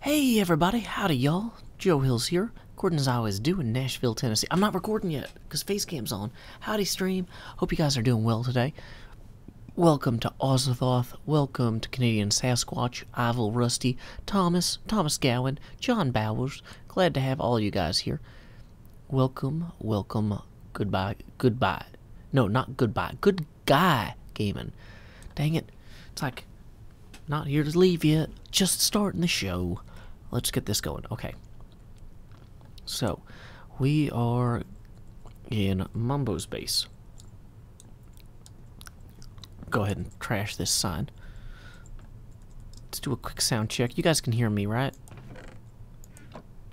Hey everybody, howdy y'all. Joe Hills here, recording as I always do in Nashville, Tennessee. I'm not recording yet, because Facecam's on. Howdy stream, hope you guys are doing well today. Welcome to Ozathoth, welcome to Canadian Sasquatch, Ivel Rusty, Thomas Gowan, John Bowers. Glad to have all you guys here. Welcome, goodbye. No, not goodbye, good guy gaming. Dang it, it's like, not here to leave yet, just starting the show. Let's get this going. Okay. So, we are in Mumbo's base. Go ahead and trash this sign. Let's do a quick sound check. You guys can hear me, right?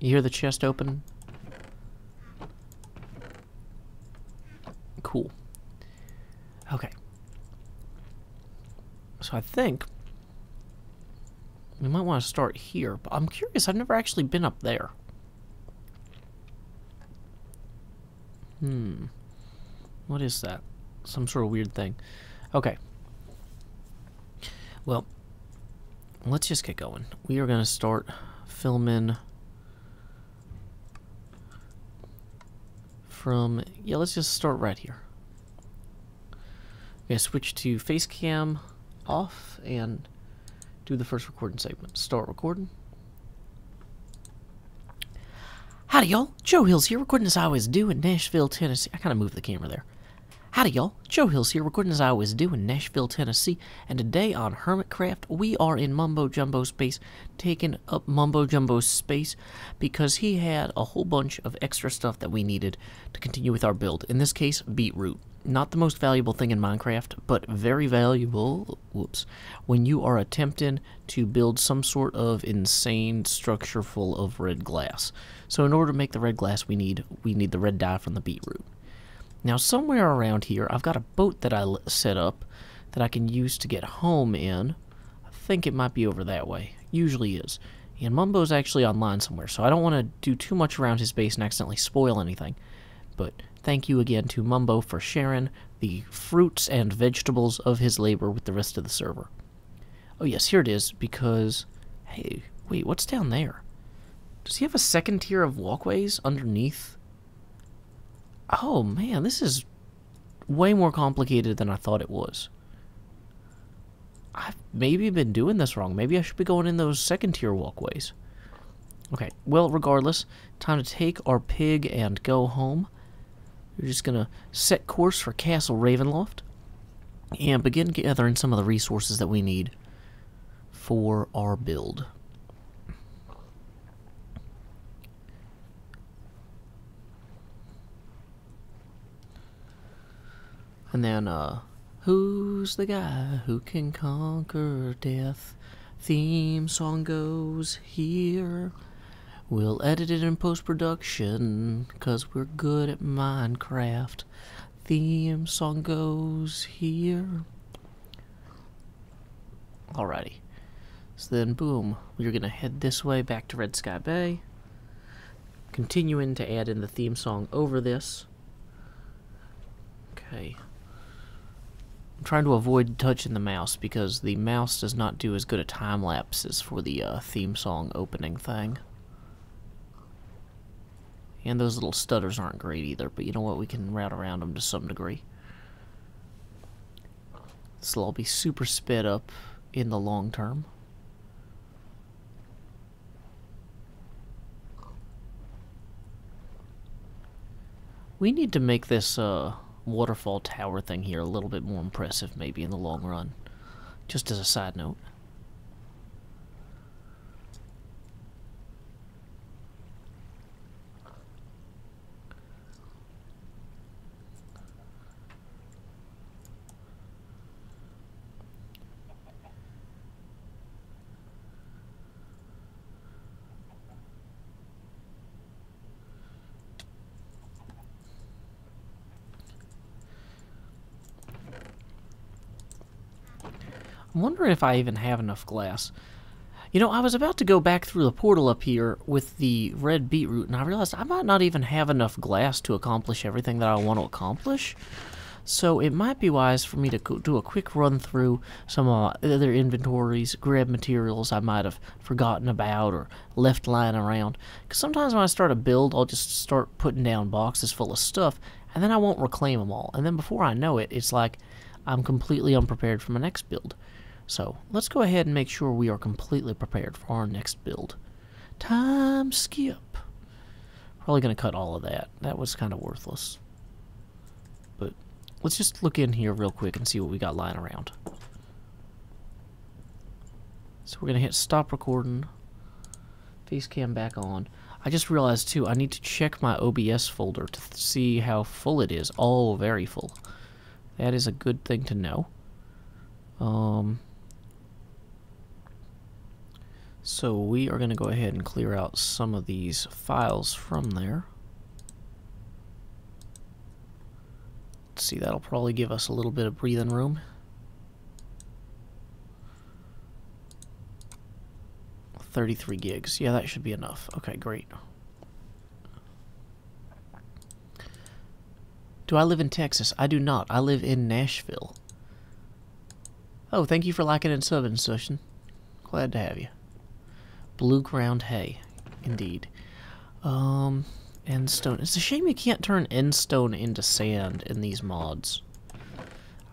You hear the chest open? Cool. Okay. So I think we might want to start here, but I'm curious, I've never actually been up there. What is that? Some sort of weird thing. Okay. Well, let's just get going. We are going to start filming from, yeah, let's just start right here. I'm going to switch to Facecam off and do the first recording segment. Start recording. Howdy y'all, Joe Hills here, recording as I always do in Nashville, Tennessee. I kind of moved the camera there. Howdy y'all, Joe Hills here, recording as I always do in Nashville, Tennessee. And today on Hermitcraft, we are in Mumbo Jumbo's space, taking up Mumbo Jumbo's space because he had a whole bunch of extra stuff that we needed to continue with our build. In this case, beetroot. Not the most valuable thing in Minecraft, but very valuable, when you are attempting to build some sort of insane structure full of red glass. So in order to make the red glass, we need the red dye from the beetroot. Now somewhere around here, I've got a boat that I set up that I can use to get home in. I think it might be over that way. Usually is. And Mumbo's actually online somewhere, so I don't want to do too much around his base and accidentally spoil anything. But thank you again to Mumbo for sharing the fruits and vegetables of his labor with the rest of the server. Oh yes, here it is, because, hey, wait, what's down there? Does he have a second tier of walkways underneath? Oh man, this is way more complicated than I thought it was. I've maybe been doing this wrong. Maybe I should be going in those second tier walkways. Okay, well, regardless, time to take our pig and go home. We're just going to set course for Castle Ravenloft and begin gathering some of the resources that we need for our build. And then, who's the guy who can conquer death? Theme song goes here. We'll edit it in post-production, 'cause we're good at Minecraft. Theme song goes here. Alrighty. So then, boom, we're gonna head this way back to Red Sky Bay. Continuing to add in the theme song over this. Okay. I'm trying to avoid touching the mouse, because the mouse does not do as good a time lapses for the theme song opening thing. And those little stutters aren't great either, but you know what, we can route around them to some degree. This will all be super sped up in the long term. We need to make this waterfall tower thing here a little bit more impressive maybe in the long run. Just as a side note. I'm wondering if I even have enough glass. You know, I was about to go back through the portal up here with the red beetroot, and I realized I might not even have enough glass to accomplish everything that I want to accomplish. So it might be wise for me to do a quick run through some other inventories, grab materials I might have forgotten about or left lying around. Because sometimes when I start a build, I'll just start putting down boxes full of stuff, and then I won't reclaim them all. And then before I know it, it's like I'm completely unprepared for my next build. So let's go ahead and make sure we are completely prepared for our next build. Time skip. Probably going to cut all of that. That was kind of worthless. But let's just look in here real quick and see what we got lying around. So we're going to hit stop recording. Face cam back on. I just realized too, I need to check my OBS folder to see how full it is. Oh, very full. That is a good thing to know. So we are going to go ahead and clear out some of these files from there. Let's see, that'll probably give us a little bit of breathing room. 33 gigs. Yeah, that should be enough. Okay, great. Do I live in Texas? I do not. I live in Nashville. Oh, thank you for liking and subbing, Sushin. Glad to have you. Blue ground hay. Indeed. End stone. It's a shame you can't turn end stone into sand in these mods.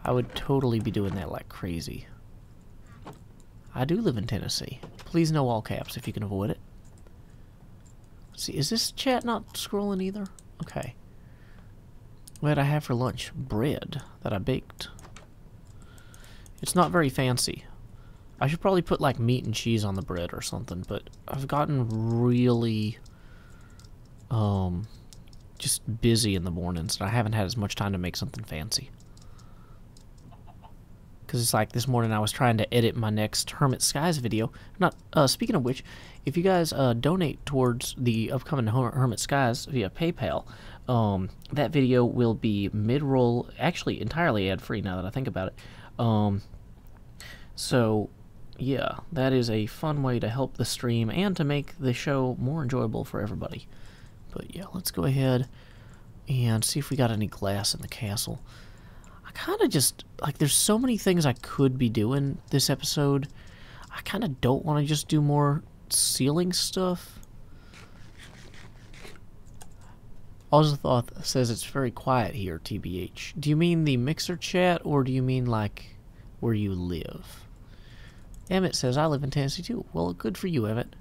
I would totally be doing that like crazy. I do live in Tennessee. Please no all caps if you can avoid it. Let's see, is this chat not scrolling either? Okay. What did I have for lunch? Bread that I baked. It's not very fancy. I should probably put like meat and cheese on the bread or something, but I've gotten really just busy in the mornings and I haven't had as much time to make something fancy. Because it's like this morning I was trying to edit my next Hermit Skies video. Not speaking of which, if you guys donate towards the upcoming Hermit Skies via PayPal, that video will be mid-roll, actually entirely ad-free now that I think about it. So yeah, that is a fun way to help the stream and to make the show more enjoyable for everybody. But yeah, let's go ahead and see if we got any glass in the castle. I kind of just, like, there's so many things I could be doing this episode. I kind of don't want to just do more ceiling stuff. Ozathoth says it's very quiet here, TBH. Do you mean the mixer chat, or do you mean, like, where you live? Emmett says, I live in Tennessee, too. Well, good for you, Emmett.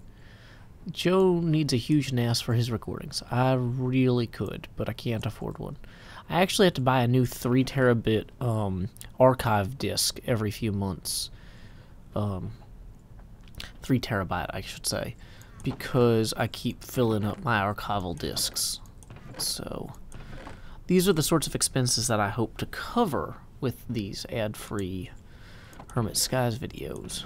Joe needs a huge NAS for his recordings. I really could, but I can't afford one. I actually have to buy a new 3 terabit archive disk every few months. 3 terabyte, I should say, because I keep filling up my archival disks. So, these are the sorts of expenses that I hope to cover with these ad-free Hermit Skies videos.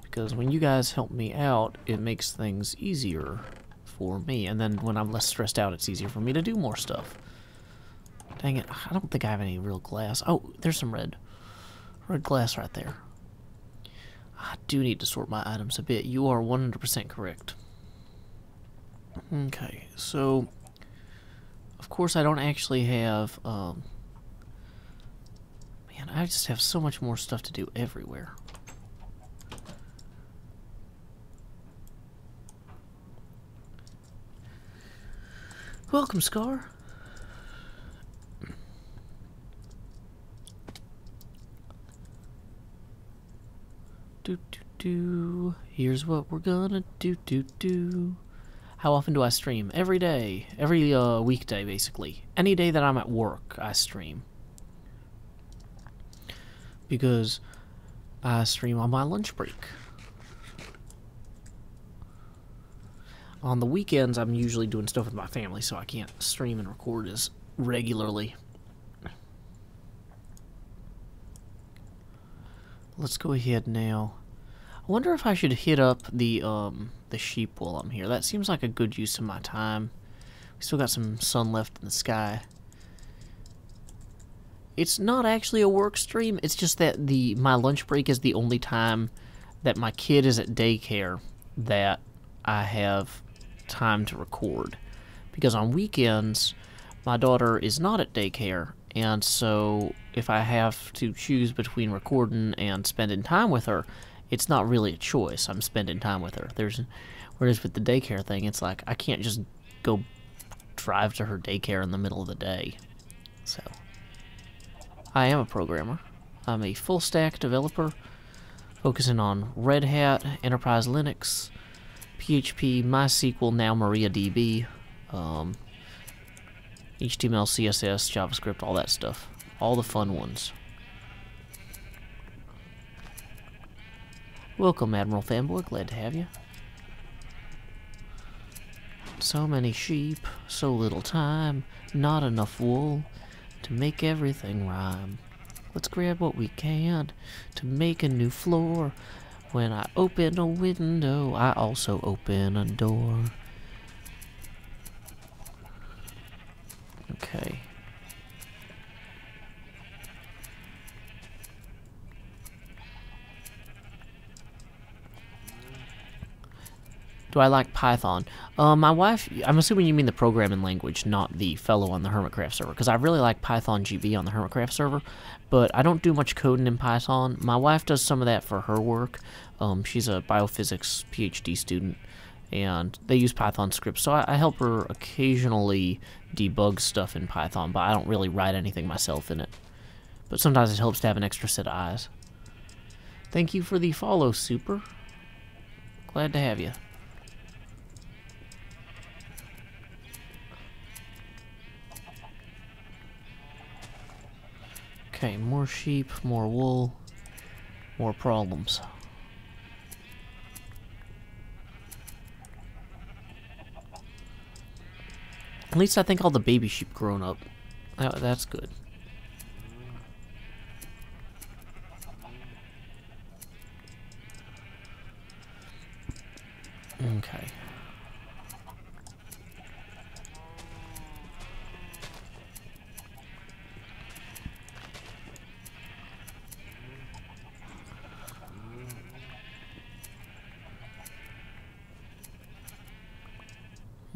Because when you guys help me out, it makes things easier for me. And then when I'm less stressed out, it's easier for me to do more stuff. Dang it, I don't think I have any real glass. Oh, there's some red glass right there. I do need to sort my items a bit. You are 100% correct. Okay, so of course I don't actually have man, I just have so much more stuff to do everywhere. Welcome, Scar. Here's what we're gonna do. How often do I stream? Every day. Every weekday, basically. Any day that I'm at work, I stream. Because I stream on my lunch break. On the weekends, I'm usually doing stuff with my family, so I can't stream and record as regularly. Let's go ahead now. I wonder if I should hit up the sheep while I'm here. That seems like a good use of my time. We still got some sun left in the sky. It's not actually a work stream. It's just that my lunch break is the only time that my kid is at daycare that I have time to record. Because on weekends, my daughter is not at daycare, and so if I have to choose between recording and spending time with her, it's not really a choice. I'm spending time with her. Whereas with the daycare thing, it's like I can't just go drive to her daycare in the middle of the day. So I am a programmer. I'm a full stack developer focusing on Red Hat, Enterprise Linux, PHP, MySQL, now MariaDB, HTML, CSS, JavaScript, all that stuff. All the fun ones. Welcome, Admiral Fanboy. Glad to have you. So many sheep, so little time, not enough wool to make everything rhyme. Let's grab what we can to make a new floor. When I open a window, I also open a door. Okay. Do I like Python? My wife, I'm assuming you mean the programming language, not the fellow on the Hermitcraft server, because I really like Python GB on the Hermitcraft server, but I don't do much coding in Python. My wife does some of that for her work. She's a biophysics PhD student, and they use Python scripts, so I help her occasionally debug stuff in Python, but I don't really write anything myself in it. But sometimes it helps to have an extra set of eyes. Thank you for the follow, Super. Glad to have you. Okay, more sheep, more wool, more problems. At least I think all the baby sheep grown up. That's good. Okay.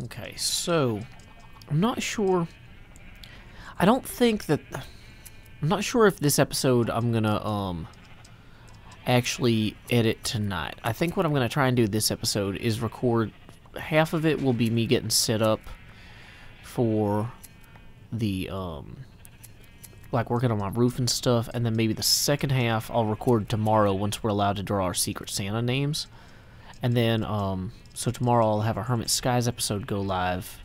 Okay, so I'm not sure. I don't think that. I'm not sure if this episode I'm gonna actually edit tonight. I think what I'm gonna try and do this episode is record. Half of it will be me getting set up for the like working on my roof and stuff, and then maybe the second half I'll record tomorrow once we're allowed to draw our Secret Santa names. And then, so tomorrow I'll have a Hermit Skies episode go live.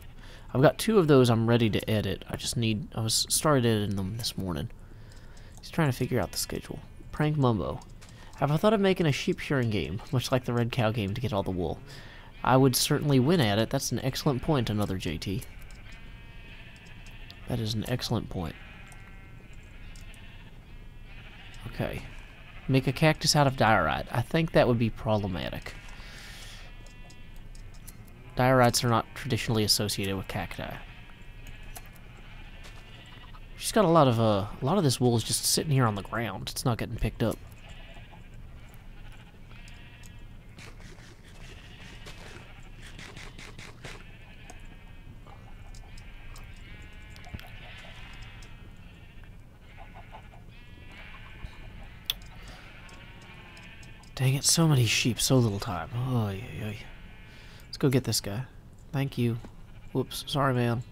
I've got 2 of those I'm ready to edit. I was started editing them this morning. He's trying to figure out the schedule. Prank Mumbo. Have I thought of making a sheep shearing game, much like the Red Cow game, to get all the wool? I would certainly win at it. That's an excellent point, another JT. That is an excellent point. Okay. Make a cactus out of diorite. I think that would be problematic. Diorites are not traditionally associated with cacti. She's got a lot of this wool is just sitting here on the ground. It's not getting picked up. Dang it, so many sheep, so little time. Oh, yeah. Let's go get this guy. Thank you. Whoops, sorry, man.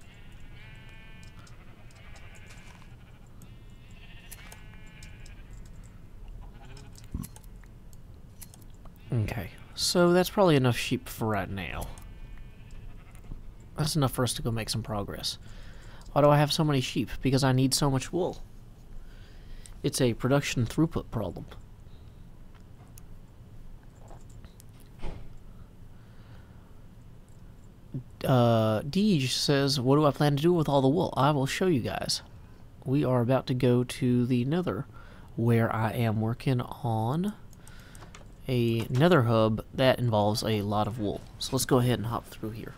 Okay, so that's probably enough sheep for right now. That's enough for us to go make some progress. Why do I have so many sheep? Because I need so much wool. It's a production throughput problem. Deej says, what do I plan to do with all the wool? I will show you guys. We are about to go to the Nether, where I am working on a Nether hub that involves a lot of wool. So let's go ahead and hop through here.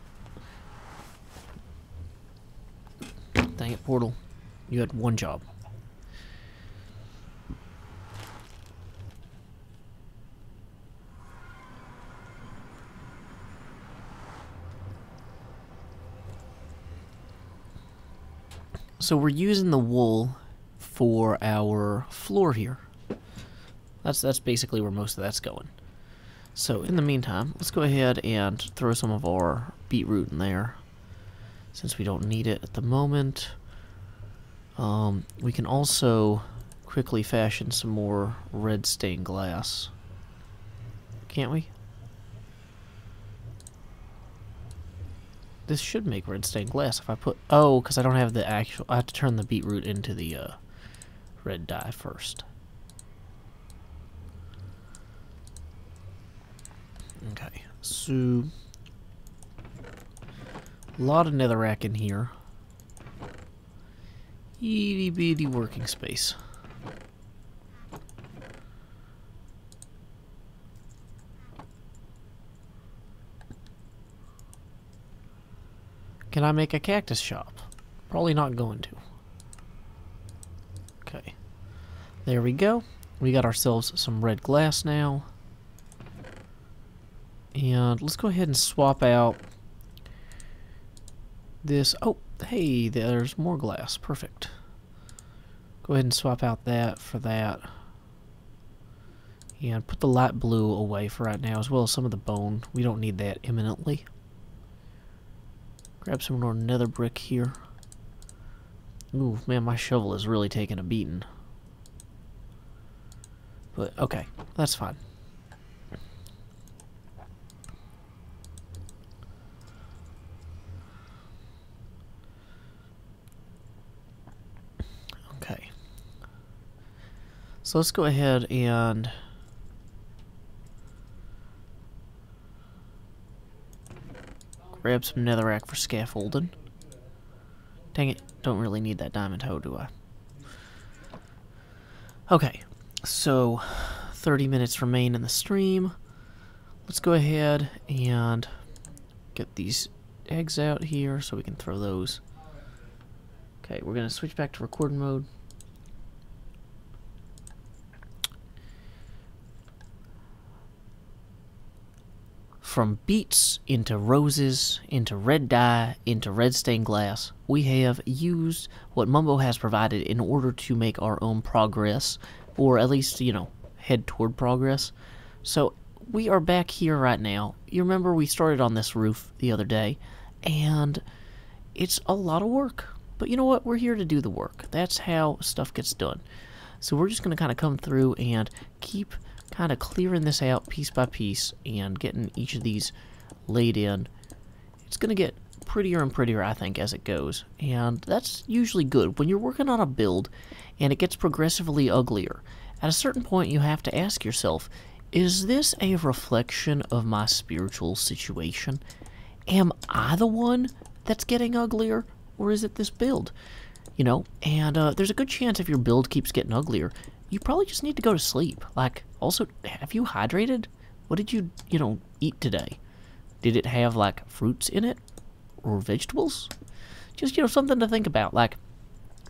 Dang it, Portal. You had one job. So we're using the wool for our floor here. That's basically where most of that's going. So in the meantime, let's go ahead and throw some of our beetroot in there, since we don't need it at the moment. We can also quickly fashion some more red stained glass. Can't we? This should make red stained glass if I put... Oh, because I don't have the actual... I have to turn the beetroot into the red dye first. Okay, so... a lot of netherrack in here. Itty bitty working space. Can I make a cactus shop? Probably not going to. Okay. There we go. We got ourselves some red glass now. And let's go ahead and swap out this. Oh, hey, there's more glass. Perfect. Go ahead and swap out that for that. And put the light blue away for right now, as well as some of the bone. We don't need that imminently. Grab some more nether brick here. Ooh, man, my shovel is really taking a beating. But, okay, that's fine. Okay. So let's go ahead and... grab some netherrack for scaffolding. Dang it, don't really need that diamond hoe, do I? Okay, so 30 minutes remain in the stream. Let's go ahead and get these eggs out here so we can throw those. Okay, we're going to switch back to recording mode. From beets into roses, into red dye, into red stained glass, we have used what Mumbo has provided in order to make our own progress, or at least, you know, head toward progress. So we are back here right now. You remember we started on this roof the other day, and it's a lot of work. But you know what? We're here to do the work. That's how stuff gets done. So we're just going to kind of come through and keep kind of clearing this out piece by piece and getting each of these laid in. It's going to get prettier and prettier, I think, as it goes. And that's usually good. When you're working on a build and it gets progressively uglier, at a certain point you have to ask yourself, is this a reflection of my spiritual situation? Am I the one that's getting uglier, or is it this build? You know, and there's a good chance if your build keeps getting uglier, you probably just need to go to sleep. Like, also, have you hydrated? What did you know, eat today? Did it have, like, fruits in it? Or vegetables? Just, you know, something to think about. Like,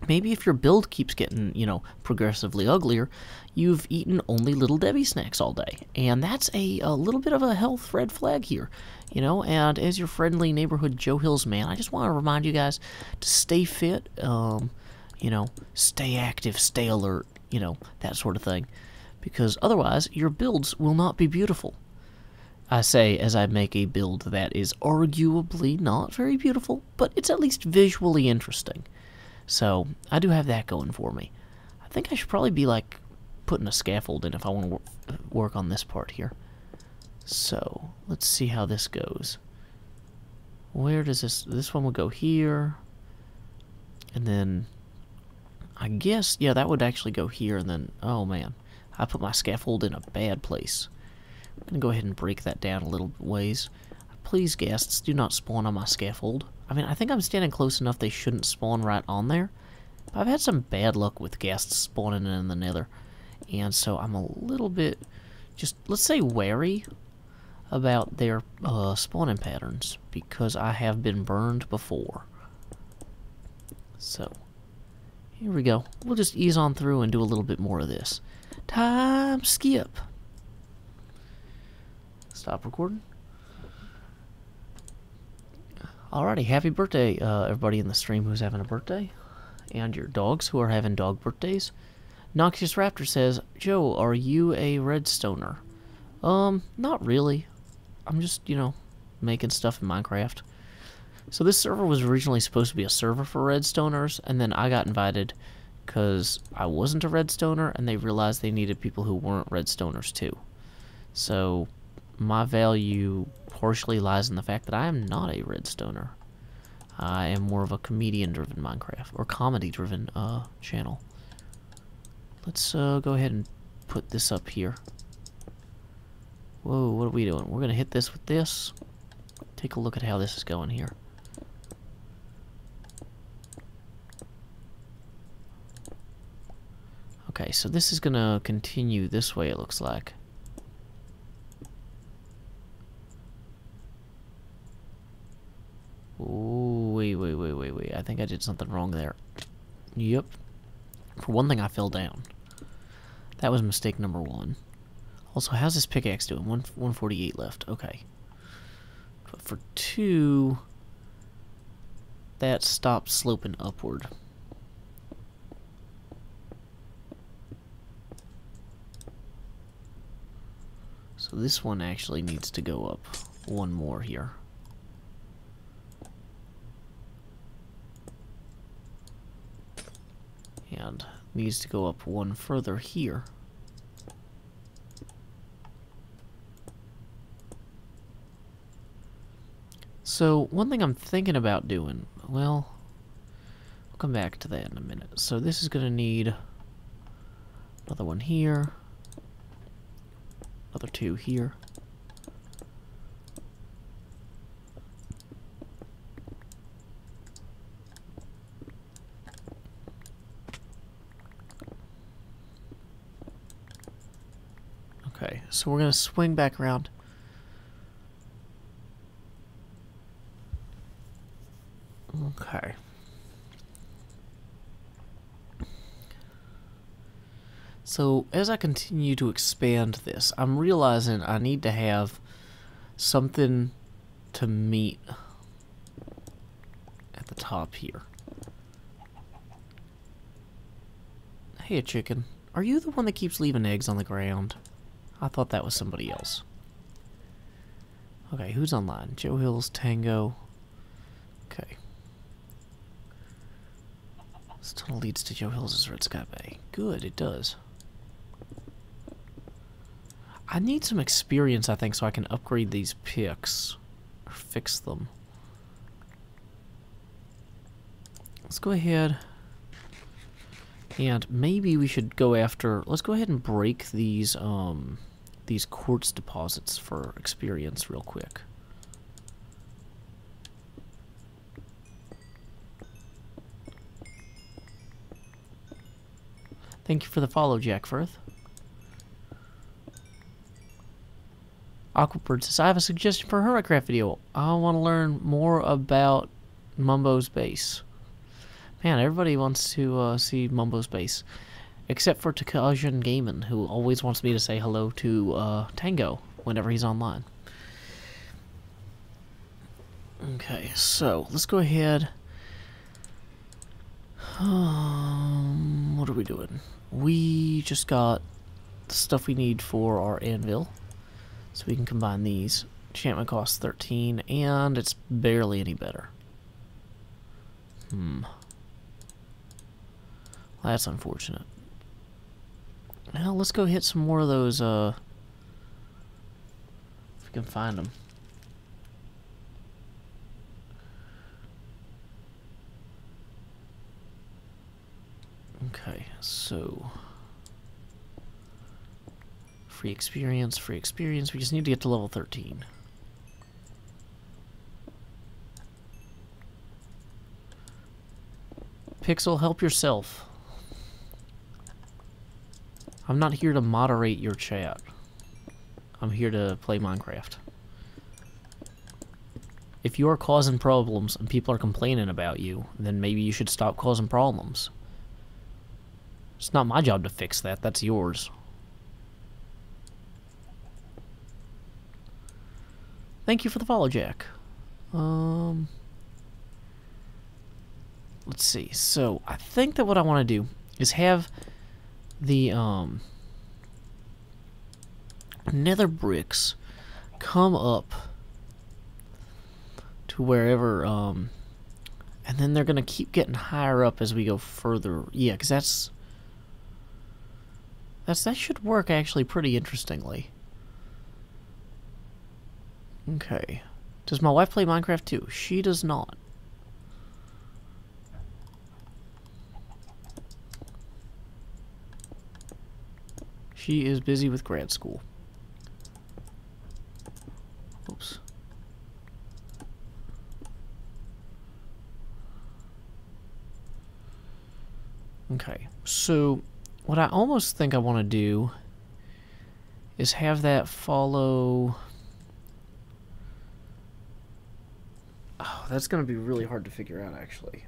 maybe if your build keeps getting, you know, progressively uglier, you've eaten only Little Debbie snacks all day. And that's a little bit of a health red flag here, you know. And as your friendly neighborhood Joe Hills man, I just want to remind you guys to stay fit, you know, stay active, stay alert, you know, that sort of thing. Because otherwise, your builds will not be beautiful. I say as I make a build that is arguably not very beautiful, but it's at least visually interesting. So, I do have that going for me. I think I should probably be, like, putting a scaffold in if I want to work on this part here. So, let's see how this goes. Where does this one will go here. And then, I guess, yeah, that would actually go here, and then, oh man, I put my scaffold in a bad place. I'm going to go ahead and break that down a little ways. Please, guests, do not spawn on my scaffold. I mean, I think I'm standing close enough they shouldn't spawn right on there. But I've had some bad luck with guests spawning in the nether. And so I'm a little bit, just, let's say, wary about their spawning patterns. Because I have been burned before. So, here we go. We'll just ease on through and do a little bit more of this. Time skip. Stop recording. Alrighty, happy birthday, everybody in the stream who's having a birthday. and your dogs who are having dog birthdays. Noxious Raptor says, Joe, are you a redstoner? Not really. I'm just, you know, making stuff in Minecraft. So this server was originally supposed to be a server for redstoners, and then I got invited because I wasn't a redstoner, and they realized they needed people who weren't redstoners too. So my value partially lies in the fact that I am not a redstoner. I am more of a comedian-driven Minecraft, or comedy-driven channel. Let's go ahead and put this up here. Whoa, what are we doing? We're going to hit this with this. Take a look at how this is going here. Okay, so this is going to continue this way, it looks like. Ooh, wait. I think I did something wrong there. Yep. For one thing, I fell down. That was mistake number one. Also, how's this pickaxe doing? 148 left. Okay. But for two, that stopped sloping upward. So this one actually needs to go up one more here. And needs to go up one further here. So, one thing I'm thinking about doing, well, I'll come back to that in a minute. So this is going to need another one here, another two here. Okay, so we're going to swing back around. Okay. So, as I continue to expand this, I'm realizing I need to have something to meet at the top here. Hey, chicken. Are you the one that keeps leaving eggs on the ground? I thought that was somebody else. Okay, who's online? Joe Hills, Tango. Okay. This tunnel leads to Joe Hills' Red Sky Bay. Good, it does. I need some experience, I think, so I can upgrade these picks. Or fix them. Let's go ahead. And maybe we should go after... Let's go ahead and break these quartz deposits for experience real quick. Thank you for the follow, Jack Firth. Aquabird says, I have a suggestion for a Hermitcraft video. I want to learn more about Mumbo's base. Man, everybody wants to see Mumbo's base. Except for Texan Gaming, who always wants me to say hello to Tango whenever he's online. Okay, so let's go ahead. What are we doing? We just got the stuff we need for our anvil. So we can combine these. Enchantment costs 13, and it's barely any better. That's unfortunate. Well, let's go hit some more of those, if we can find them. Okay, so... Free experience, free experience. We just need to get to level 13. Pixel, help yourself. I'm not here to moderate your chat. I'm here to play Minecraft. If you're causing problems and people are complaining about you, then maybe you should stop causing problems. It's not my job to fix that, that's yours. Thank you for the follow, Jack. Let's let's see. So I think that what I want to do is have the nether bricks come up to wherever, and then they're gonna keep getting higher up as we go further. Yeah, because that should work actually pretty interestingly. Okay. Does my wife play Minecraft too? She does not. She is busy with grad school. Oops. Okay, so what I almost think I want to do is have that follow... Oh, that's going to be really hard to figure out, actually.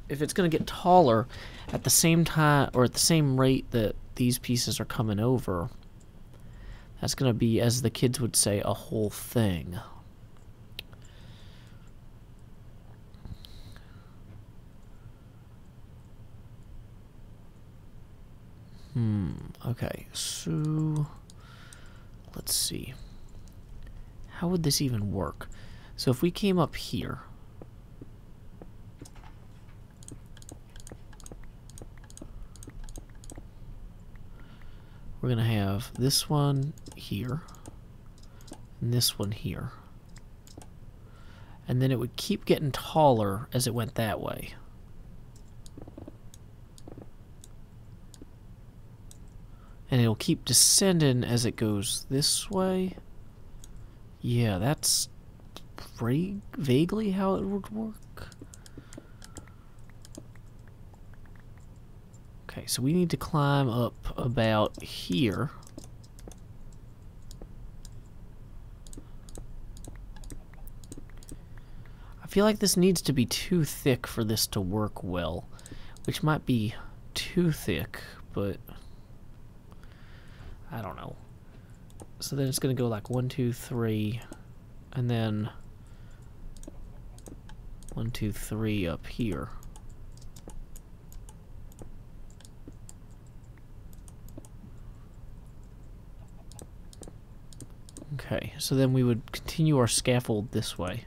If it's going to get taller at the same time, or at the same rate that these pieces are coming over, that's going to be, as the kids would say, a whole thing. Okay, so let's see. How would this even work? So if we came up here, we're going to have this one here, and this one here. And then it would keep getting taller as it went that way. And it'll keep descending as it goes this way. Yeah, that's vaguely how it would work. Okay, so we need to climb up about here. I feel like this needs to be too thick for this to work well, which might be too thick, but I don't know. So then it's going to go like 1, 2, 3, and then 1, 2, 3 up here. Okay, so then we would continue our scaffold this way.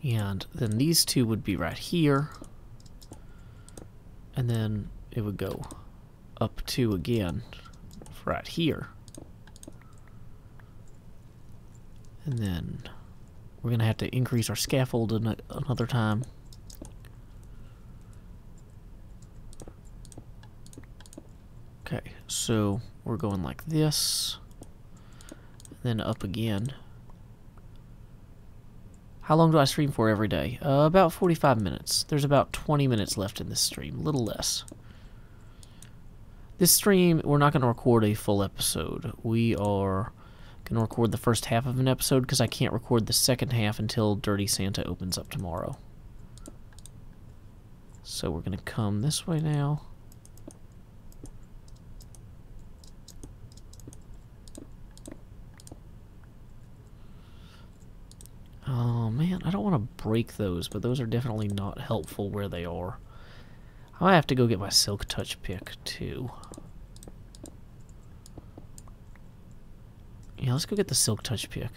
And then these two would be right here. And then it would go up 2 again right here. And then we're going to have to increase our scaffold another time. Okay, so we're going like this, then up again. How long do I stream for every day? About 45 minutes. There's about 20 minutes left in this stream, a little less. This stream, we're not going to record a full episode. We are going to record the first half of an episode because I can't record the second half until Dirty Santa opens up tomorrow. So we're going to come this way now. Oh man, I don't want to break those, but those are definitely not helpful where they are. I might have to go get my Silk Touch pick too. Yeah, let's go get the Silk Touch pick.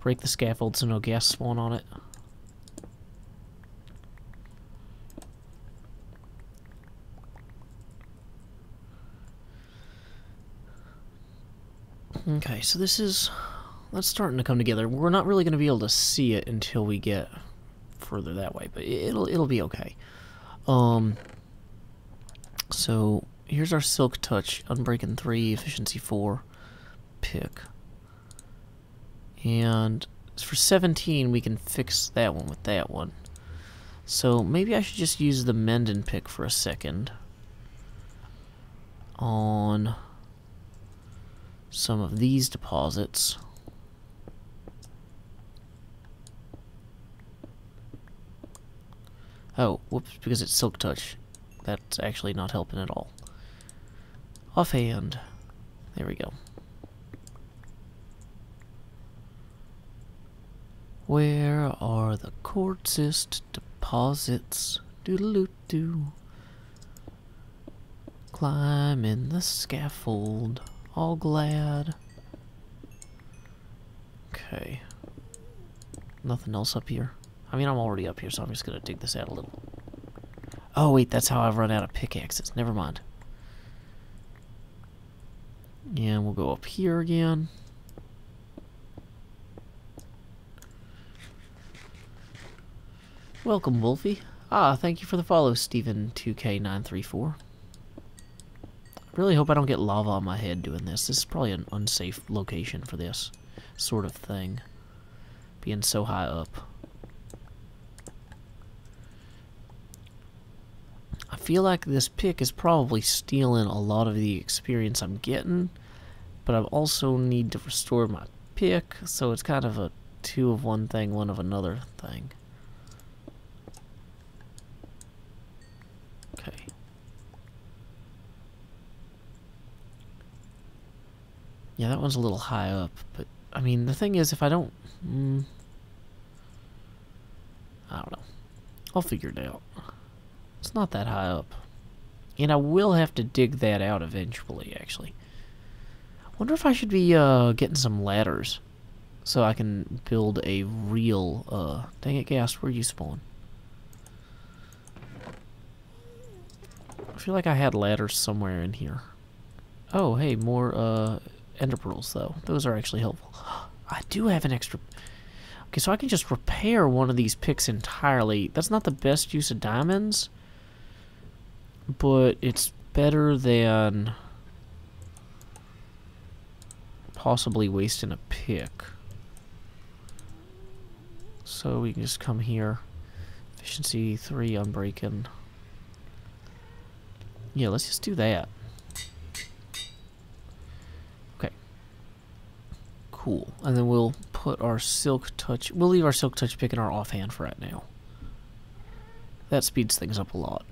Break the scaffold so no gas spawn on it. Okay, so that's starting to come together. We're not really going to be able to see it until we get further that way, but it'll be okay. So here's our Silk Touch, Unbreaking 3, Efficiency 4 pick. And for 17, we can fix that one with that one. So maybe I should just use the Mending pick for a second on some of these deposits. Oh, whoops, because it's Silk Touch. That's actually not helping at all. Offhand. There we go. Where are the quartzist deposits? Doodaloo-doo. Climbing the scaffold, all glad. Okay. Nothing else up here. I mean, I'm already up here, so I'm just gonna dig this out a little. Oh, wait, that's how I've run out of pickaxes. Never mind. And we'll go up here again. Welcome, Wolfie. Ah, thank you for the follow, Steven2K934. I really hope I don't get lava on my head doing this. This is probably an unsafe location for this sort of thing. Being so high up. I feel like this pick is probably stealing a lot of the experience I'm getting, but I also need to restore my pick, so it's kind of a two of one thing, one of another thing. Okay. Yeah, that one's a little high up, but I mean, the thing is, if I don't... I don't know. I'll figure it out. It's not that high up. And I will have to dig that out eventually, actually. I wonder if I should be getting some ladders so I can build a real... Dang it, Ghast, where you spawn? I feel like I had ladders somewhere in here. Oh, hey, more ender pearls, though. Those are actually helpful. I do have an extra... Okay, so I can just repair one of these picks entirely. That's not the best use of diamonds, but it's better than possibly wasting a pick. So we can just come here. Efficiency 3, unbreaking. Yeah, let's just do that. Okay. Cool. And then we'll put our silk touch... We'll leave our silk touch pick in our offhand for right now. That speeds things up a lot.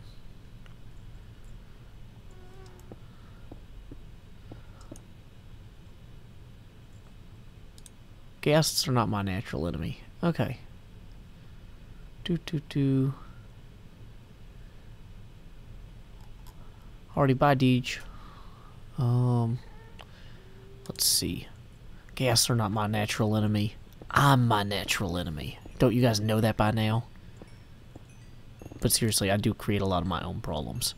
Ghasts are not my natural enemy. Okay. Already by Deej. Let's see. Ghasts are not my natural enemy. I'm my natural enemy. Don't you guys know that by now? But seriously, I do create a lot of my own problems.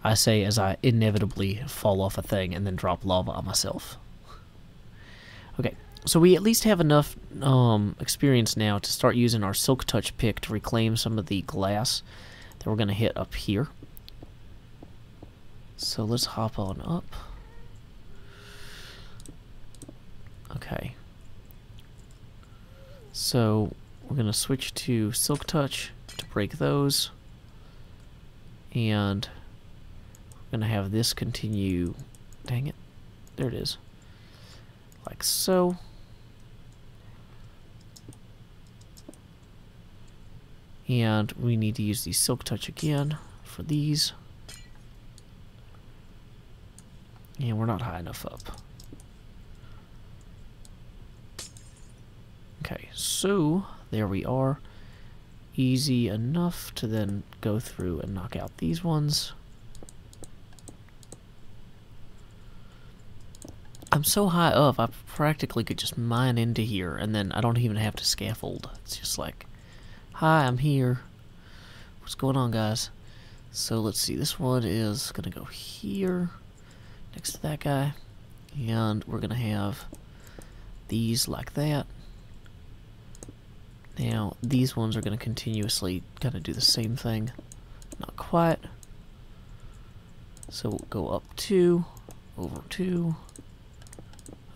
I say as I inevitably fall off a thing and then drop lava on myself. Okay, so we at least have enough experience now to start using our silk touch pick to reclaim some of the glass that we're going to hit up here. So let's hop on up. Okay. So we're going to switch to silk touch to break those. And we're going to have this continue. Dang it. There it is. Like so. And we need to use the silk touch again for these. And we're not high enough up. Okay, so there we are. Easy enough to then go through and knock out these ones. I'm so high up, I practically could just mine into here, and then I don't even have to scaffold. It's just like, hi, I'm here. What's going on, guys? So let's see, this one is gonna go here, next to that guy, and we're gonna have these like that. Now, these ones are going to continuously kind of do the same thing. Not quite. So we'll go up 2, over 2,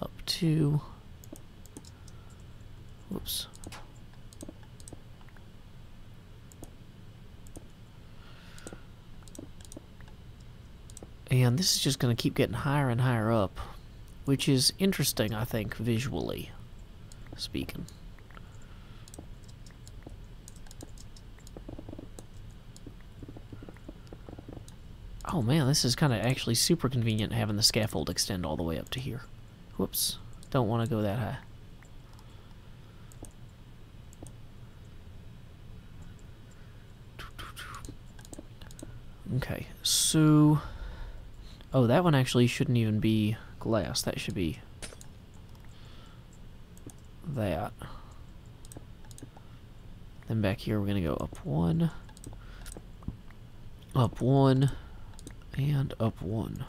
up 2. Whoops. And this is just going to keep getting higher and higher up, which is interesting, I think, visually speaking. Oh man, this is kind of actually super convenient having the scaffold extend all the way up to here. Whoops, don't want to go that high. Okay, so... Oh, that one actually shouldn't even be glass. That should be... that. Then back here we're going to go up 1, and up 1.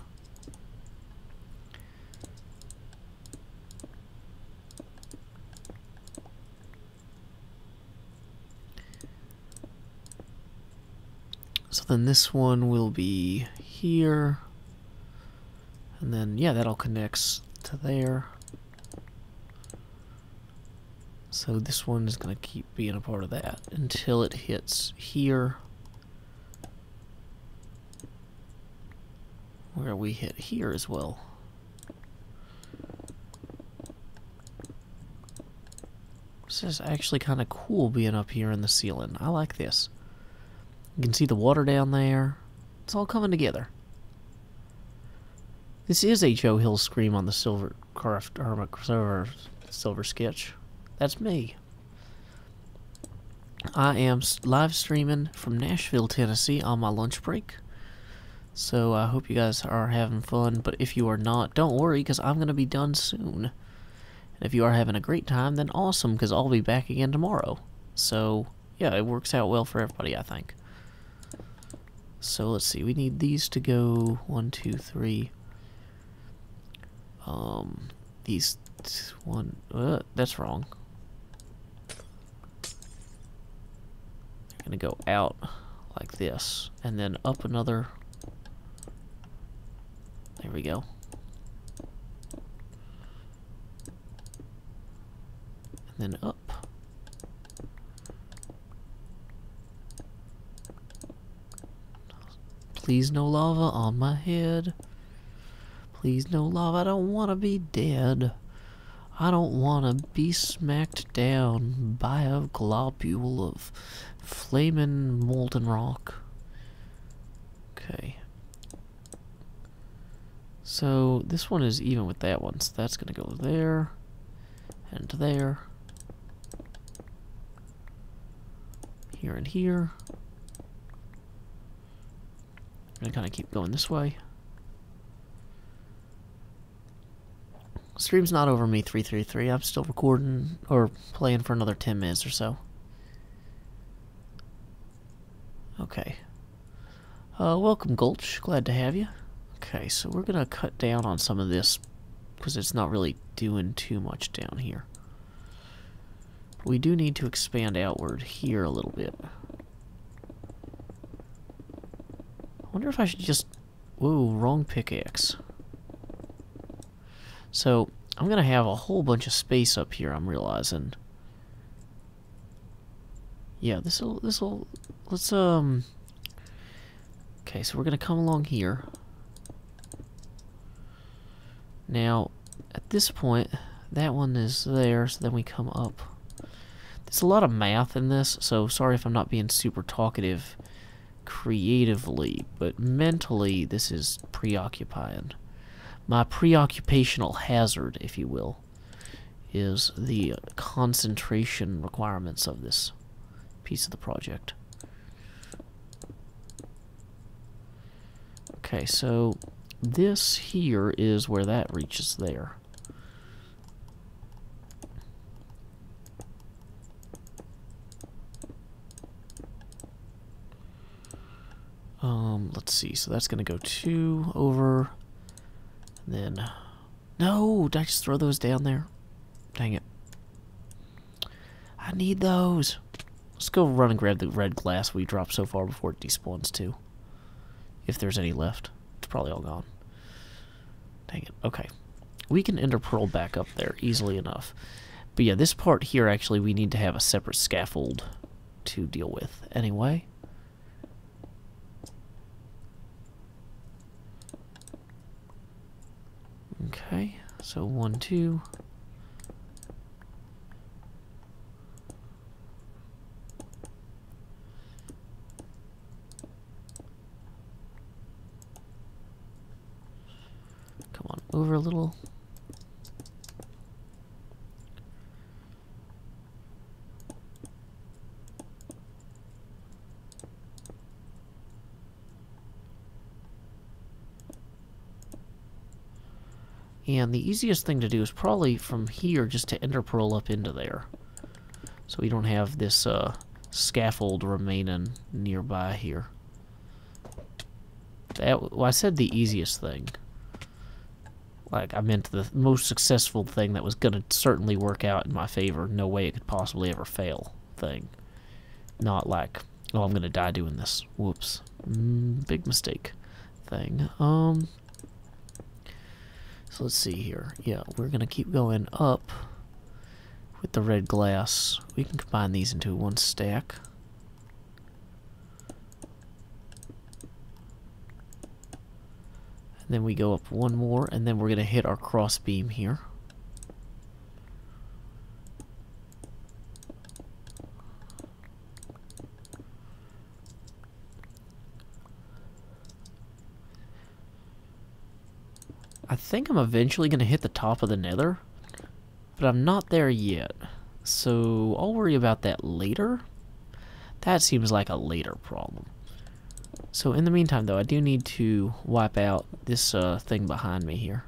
So then this one will be here, and then, yeah, that all connects to there. So this one is going to keep being a part of that until it hits here, where we hit here as well. This is actually kind of cool being up here in the ceiling. I like this. You can see the water down there. It's all coming together. This is a Joe Hill scream on the Silver Sketch. That's me. I am live streaming from Nashville, Tennessee on my lunch break. So I hope you guys are having fun, but if you are not, don't worry, because I'm going to be done soon. And if you are having a great time, then awesome, because I'll be back again tomorrow. So, yeah, it works out well for everybody, I think. So let's see, we need these to go 1, 2, 3. These one, that's wrong. They're gonna go out like this, and then up another. There we go. And then up. Please no lava on my head. Please no lava, I don't want to be dead. I don't want to be smacked down by a globule of flaming molten rock. Okay. So this one is even with that one, so that's going to go there and there. Here and here. I'm going to kind of keep going this way. Stream's not over me, 333. I'm still recording or playing for another 10 minutes or so. Okay. Welcome, Gulch. Glad to have you. Okay, so we're going to cut down on some of this because it's not really doing too much down here. But we do need to expand outward here a little bit. I wonder if I should just... Whoa, wrong pickaxe. So, I'm going to have a whole bunch of space up here, I'm realizing. Yeah, this'll, let's, okay, so we're going to come along here. Now, at this point, that one is there, so then we come up. There's a lot of math in this, so sorry if I'm not being super talkative creatively, but mentally, this is preoccupying. My preoccupational hazard, if you will, is the concentration requirements of this piece of the project. Okay, so this here is where that reaches there. Let's see, so that's gonna go 2 over. Then, no, did I just throw those down there? Dang it. I need those. Let's go run and grab the red glass we dropped so far before it despawns too. If there's any left. It's probably all gone. Dang it. Okay. We can enter pearl back up there easily enough. But yeah, this part here, actually, we need to have a separate scaffold to deal with anyway. Okay, so 1, 2. Come on, over a little. And the easiest thing to do is probably from here just to ender pearl up into there. So we don't have this scaffold remaining nearby here. Well, I said the easiest thing. Like, I meant the most successful thing that was going to certainly work out in my favor. No way it could possibly ever fail thing. Not like, oh, I'm going to die doing this. Whoops. Big mistake thing. So let's see here. Yeah, we're going to keep going up with the red glass. We can combine these into one stack. Then we go up one more, and then we're going to hit our cross beam here. I think I'm eventually going to hit the top of the nether, but I'm not there yet. So I'll worry about that later. That seems like a later problem. So in the meantime, though, I do need to wipe out this thing behind me here.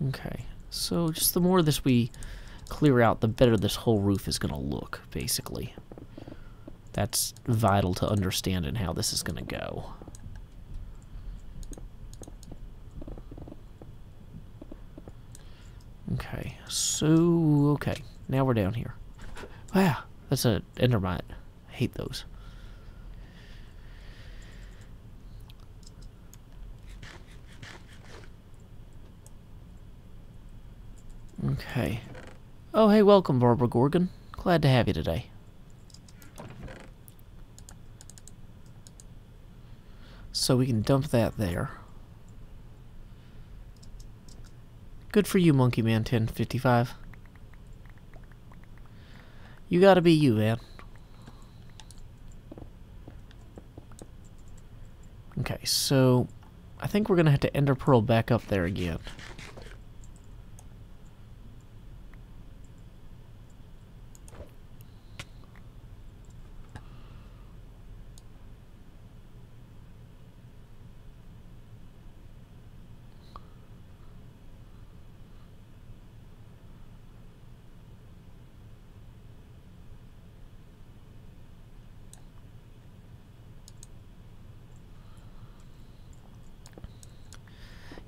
Okay, so just the more of this we clear out, the better this whole roof is going to look, basically. That's vital to understanding how this is going to go. Okay, so, okay, now we're down here. Wow, that's an endermite. I hate those. Okay. Oh, hey, welcome, Barbara Gorgon. Glad to have you today. So we can dump that there. Good for you, Monkey Man 1055. You gotta be you, man. Okay, so I think we're gonna have to ender pearl back up there again.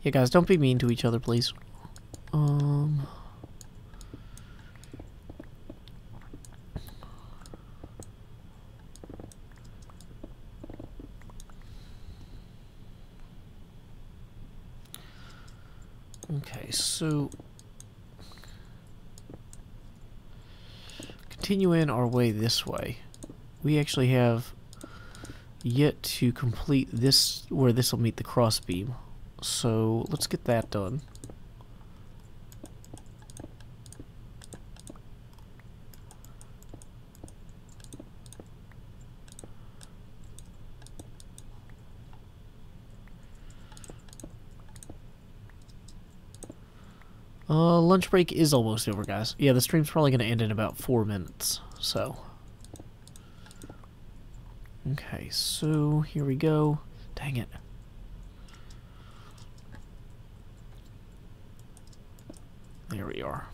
Yeah, guys, don't be mean to each other, please. Okay, so continuing our way this way, we actually have yet to complete this, where this will meet the crossbeam. So let's get that done. Lunch break is almost over, guys. Yeah, the stream's probably going to end in about 4 minutes, so. Okay, so here we go. Dang it. There we are.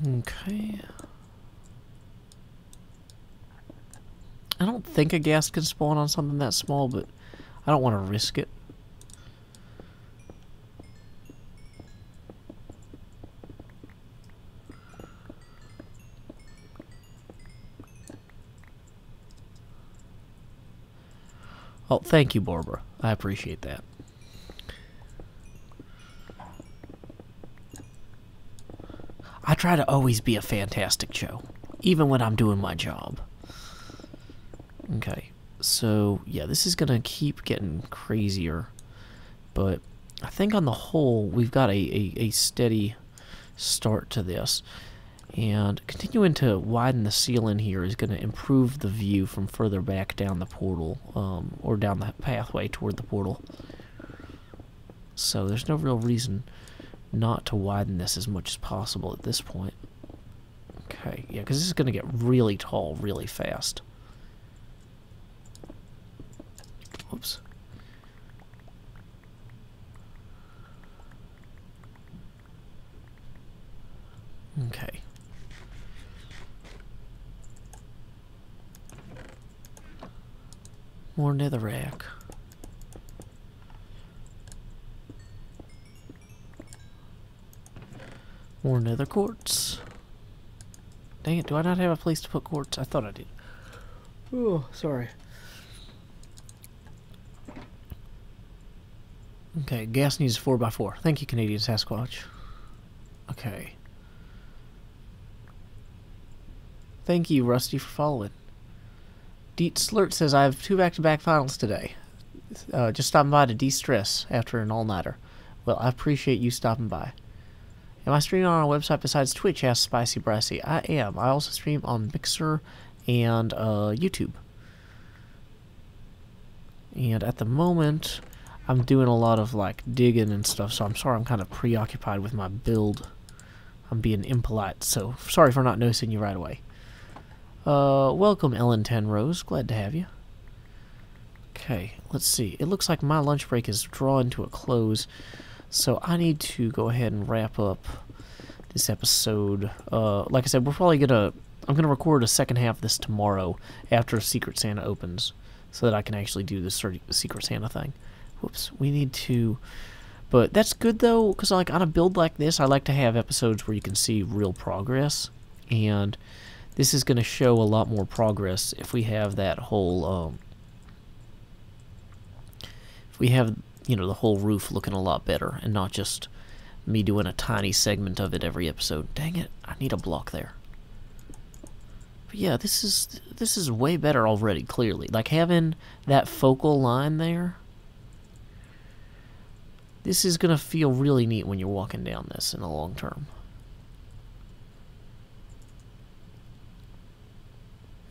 Okay. I don't think a ghast can spawn on something that small, but I don't want to risk it. Oh, thank you, Barbara. I appreciate that. I try to always be a fantastic Joe, even when I'm doing my job. Okay, so yeah, this is gonna keep getting crazier, but I think on the whole, we've got a steady start to this. And continuing to widen the ceiling here is going to improve the view from further back down the portal, or down the pathway toward the portal. So there's no real reason not to widen this as much as possible at this point. Okay, yeah, because this is going to get really tall really fast. Whoops. Okay. More netherrack. More nether quartz. Dang it, do I not have a place to put quartz? I thought I did. Oh, sorry. Okay, gas needs 4x4. Thank you, Canadian Sasquatch. Okay. Thank you, Rusty, for following. Deet Slurt says, I have 2 back-to-back finals today. Just stopping by to de-stress after an all-nighter. Well, I appreciate you stopping by. Am I streaming on a website besides Twitch? Asked Spicy Brassy. I am. I also stream on Mixer and YouTube. And at the moment, I'm doing a lot of like digging and stuff, so I'm sorry I'm kind of preoccupied with my build. I'm being impolite, so sorry for not noticing you right away. Welcome, Ellen 10 Rose. Glad to have you. Okay, let's see. It looks like my lunch break is drawing to a close, so I need to go ahead and wrap up this episode. Like I said, I'm gonna record a second half of this tomorrow after Secret Santa opens, so that I can actually do this Secret Santa thing. Whoops, we need to... But that's good, though, because like on a build like this, I like to have episodes where you can see real progress, and this is going to show a lot more progress if we have that whole, if we have, you know, the whole roof looking a lot better, and not just me doing a tiny segment of it every episode. Dang it, I need a block there. But yeah, this is way better already, clearly. Like, having that focal line there, this is going to feel really neat when you're walking down this in the long term.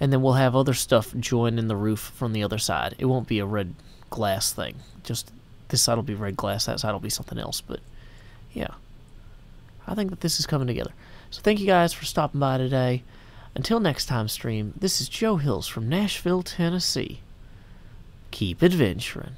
And then we'll have other stuff join in the roof from the other side. It won't be a red glass thing. Just this side will be red glass, that side will be something else. But yeah, I think that this is coming together. So thank you guys for stopping by today. Until next time stream, this is Joe Hills from Nashville, Tennessee. Keep adventuring.